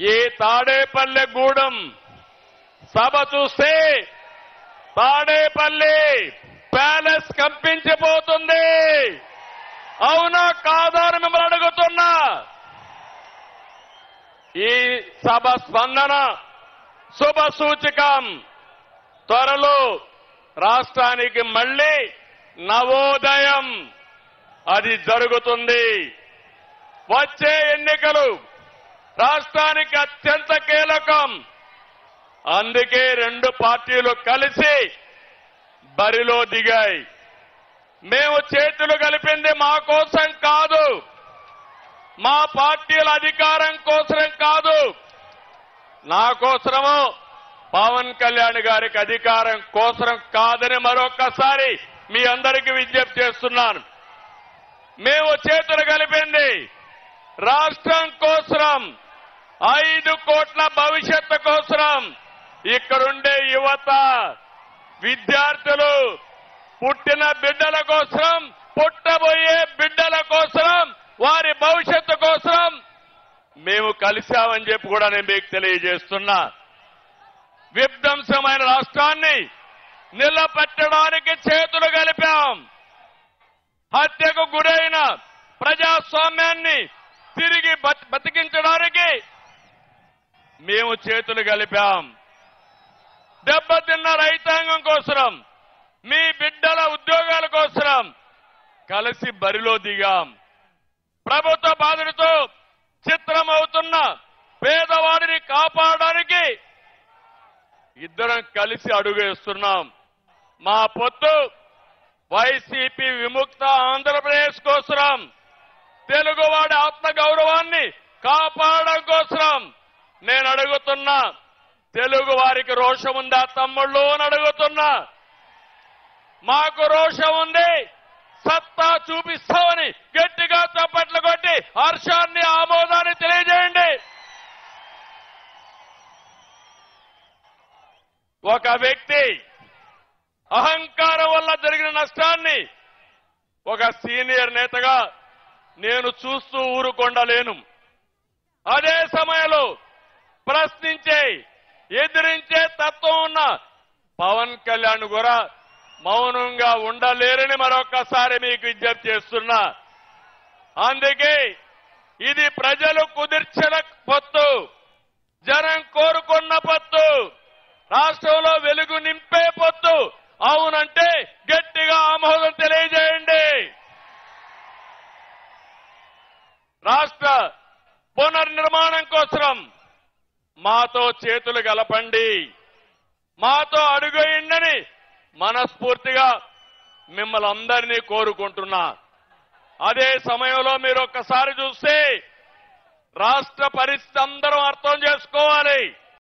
ఈ తాడేపల్లిగూడెం సభ చూస్తే తాడేపల్లి ప్యాలెస్ కంపించిపోతుంది. అవునా కాదా అని మిమ్మల్ని అడుగుతున్నా. ఈ సభ స్పందన శుభ సూచకం. త్వరలో రాష్ట్రానికి మళ్లీ నవోదయం అది జరుగుతుంది. వచ్చే ఎన్నికలు రాష్ట్రానికి అత్యంత కీలకం. అందుకే రెండు పార్టీలు కలిసి బరిలో దిగాయి. మేము చేతులు కలిపింది మా కోసం కాదు, మా పార్టీల అధికారం కోసం కాదు, నా కోసమో పవన్ కళ్యాణ్ గారికి అధికారం కోసం కాదని మరొక్కసారి మీ అందరికీ విజ్ఞప్తి చేస్తున్నాను. మేము చేతులు కలిపింది రాష్ట్రం కోసం, 5 కోట్ల భవిష్యత్తు కోసం. ఇక్కడుండే యువత, విద్యార్థులు, పుట్టిన బిడ్డల కోసం, పుట్టబోయే బిడ్డల కోసం, వారి భవిష్యత్తు కోసం మేము కలిశామని చెప్పి కూడా నేను మీకు తెలియజేస్తున్నా. విధ్వంసమైన రాష్ట్రాన్ని నిలబెట్టడానికి చేతులు కలిపాం. హత్యకు గురైన ప్రజాస్వామ్యాన్ని తిరిగి బతికించడానికి మేము చేతులు కలిపాం. దెబ్బతిన్న రైతాంగం కోసం, మీ బిడ్డల ఉద్యోగాల కోసం కలిసి బరిలో దిగాం. ప్రభుత్వ బాధలతో చిత్రమవుతున్న పేదవాడిని కాపాడడానికి ఇద్దరం కలిసి అడుగేస్తున్నాం. మా పొత్తు వైసీపీ విముక్త ఆంధ్రప్రదేశ్ కోసం, తెలుగువాడి ఆత్మగౌరవాన్ని కాపాడడం కోసం. నేను అడుగుతున్నా, తెలుగు వారికి రోషం ఉందా తమ్ముళ్ళు అని అడుగుతున్నా. మాకు రోషం ఉంది, సత్తా చూపిస్తామని గట్టిగా చప్పట్లు కొట్టి హర్షాన్ని, ఆమోదాన్ని తెలియజేయండి. ఒక వ్యక్తి అహంకారం వల్ల జరిగిన నష్టాన్ని ఒక సీనియర్ నేతగా నేను చూస్తూ ఊరుకొండలేను. అదే సమయంలో ప్రశ్నించే, ఎదిరించే తత్వం ఉన్న పవన్ కళ్యాణ్ కూడా మౌనంగా ఉండలేరని మరొకసారి మీకు విజ్ఞప్తి చేస్తున్నా. అందుకే ఇది ప్రజలు కుదిర్చిన పొత్తు, జనం కోరుకున్న పొత్తు, రాష్ట్రంలో వెలుగు నింపే పొత్తు. అవునంటే గట్టిగా ఆమోదం తెలియజేయండి. రాష్ట్ర పునర్నిర్మాణం కోసం మాతో చేతులు కలపండి, మాతో అడుగేయండి మనస్ఫూర్తిగా మిమ్మల్ని అందరినీ కోరుకుంటున్నా. అదే సమయంలో మీరు ఒక్కసారి చూస్తే రాష్ట్ర పరిస్థితి అందరం అర్థం చేసుకోవాలి.